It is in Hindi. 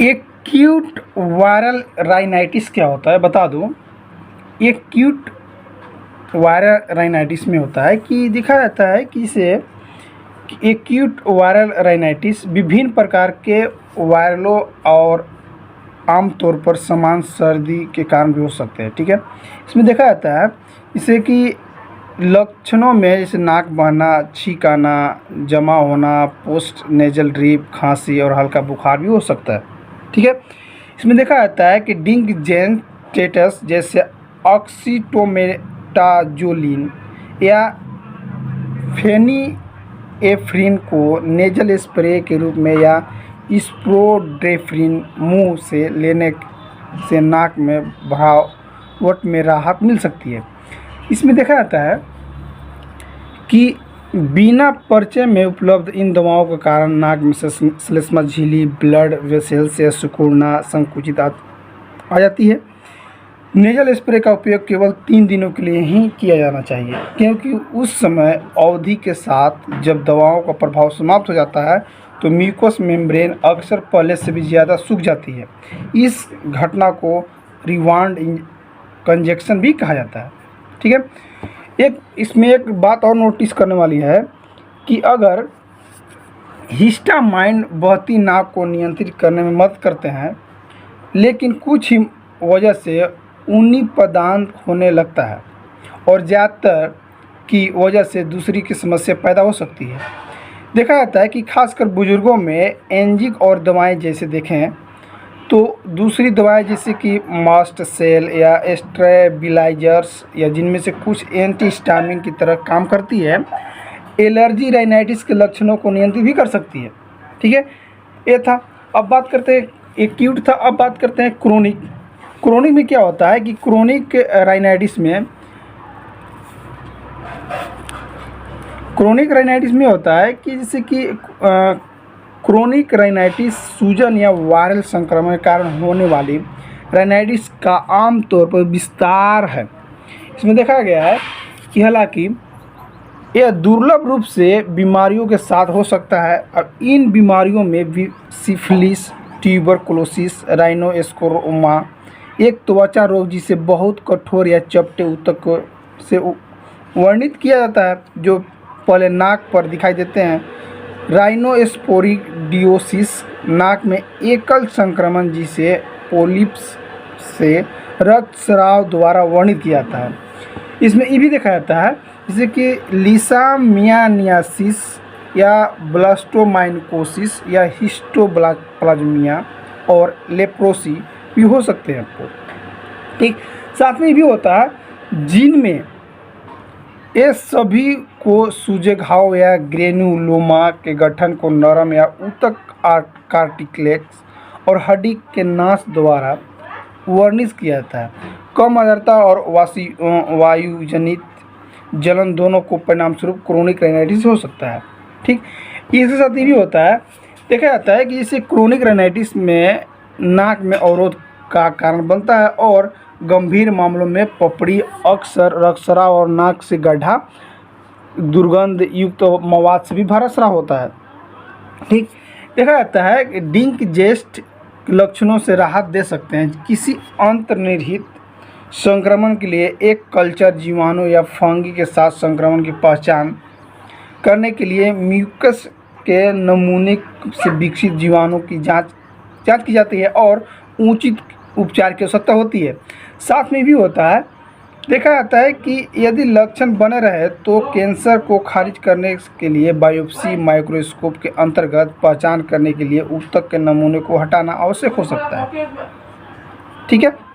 एक्यूट वायरल राइनाइटिस क्या होता है बता दूं। एक्यूट वायरल राइनाइटिस में होता है कि देखा जाता है कि इसे एक्यूट वायरल राइनाइटिस विभिन्न प्रकार के वायरलों और आमतौर पर समान सर्दी के कारण भी हो सकते हैं। ठीक है, इसमें देखा जाता है इसे कि लक्षणों में जैसे नाक बहना, छींक आना, जमा होना, पोस्ट नेजल ड्रिप, खांसी और हल्का बुखार भी हो सकता है। ठीक है, इसमें देखा जाता है कि डिंगजेस्टेटस जैसे ऑक्सीटोमेटाजोलिन या फेनिएफ्रिन को नेजल स्प्रे के रूप में या स्पोड्रेफ्रिन मुंह से लेने से नाक में बहावट में राहत मिल सकती है। इसमें देखा जाता है कि बिना परिचय में उपलब्ध इन दवाओं के कारण नाक में से श्लेष्मा झिल्ली, ब्लड वेसल्स या सिकुड़ना, संकुचित आ जाती है। नेजल स्प्रे का उपयोग केवल 3 दिनों के लिए ही किया जाना चाहिए, क्योंकि उस समय अवधि के साथ जब दवाओं का प्रभाव समाप्त हो जाता है तो म्यूकस मेम्ब्रेन अक्सर पहले से भी ज़्यादा सूख जाती है। इस घटना को रिवांड कंजेक्शन भी कहा जाता है। ठीक है, इसमें एक बात और नोटिस करने वाली है कि अगर हिस्टामाइन बहती नाक को नियंत्रित करने में मदद करते हैं, लेकिन कुछ ही वजह से ऊनी पदार्थ होने लगता है और ज़्यादातर की वजह से दूसरी की समस्या पैदा हो सकती है। देखा जाता है कि खासकर बुजुर्गों में एंजिक और दवाएं जैसे देखें तो दूसरी दवाएं जैसे कि मास्ट सेल या स्टेबिलाइजर्स या जिनमें से कुछ एंटीहिस्टामिन की तरह काम करती है, एलर्जी राइनाइटिस के लक्षणों को नियंत्रित भी कर सकती है। ठीक है, ये था। अब बात करते हैं, एक्यूट था, अब बात करते हैं क्रोनिक। क्रोनिक में क्या होता है कि क्रोनिक राइनाइटिस में होता है कि जैसे कि क्रोनिक राइनाइटिस सूजन या वायरल संक्रमण के कारण होने वाली राइनाइटिस का आमतौर पर विस्तार है। इसमें देखा गया है कि हालांकि यह दुर्लभ रूप से बीमारियों के साथ हो सकता है और इन बीमारियों में सिफिलिस, ट्यूबरकुलोसिस, राइनोस्कोरोमा, एक त्वचा रोग जिसे बहुत कठोर या चपटे ऊतक से वर्णित किया जाता है जो पहले नाक पर दिखाई देते हैं, राइनोस्पोरिडियोसिस, नाक में एकल संक्रमण जिसे पोलिप्स से रक्तस्राव द्वारा वर्णित किया जाता है। इसमें ये भी देखा जाता है जैसे कि लीशामियानियासिस या ब्लास्टोमाइकोसिस या हिस्टोप्लाज्मिया और लेप्रोसी भी हो सकते हैं आपको। ठीक, साथ में ये भी होता है जिनमें ये सभी को सूजे घाव या ग्रेनुलोमा के गठन को नरम या ऊतक कार्टिलेज और हड्डी के नाश द्वारा वर्णित किया जाता है। कम आर्द्रता और वायुजनित जलन दोनों को परिणामस्वरूप क्रोनिक राइनाइटिस हो सकता है। ठीक, इसके साथ ये भी होता है, देखा जाता है कि इसे क्रोनिक राइनाइटिस में नाक में अवरोध का कारण बनता है और गंभीर मामलों में पपड़ी, अक्सर रक्तस्राव और नाक से गड्ढा, दुर्गंध युक्त मवाद से भी भरा स्राव होता है। ठीक, देखा जाता है कि डिंगजेस्ट लक्षणों से राहत दे सकते हैं। किसी अंतर्निहित संक्रमण के लिए एक कल्चर जीवाणु या फंगी के साथ संक्रमण की पहचान करने के लिए म्यूकस के नमूने से विकसित जीवाणु की जांच की जाती है और उचित उपचार की आवश्यकता होती है। साथ में भी होता है, देखा जाता है कि यदि लक्षण बने रहे तो कैंसर को खारिज करने के लिए बायोप्सी माइक्रोस्कोप के अंतर्गत पहचान करने के लिए ऊतक के नमूने को हटाना आवश्यक हो सकता है। ठीक है।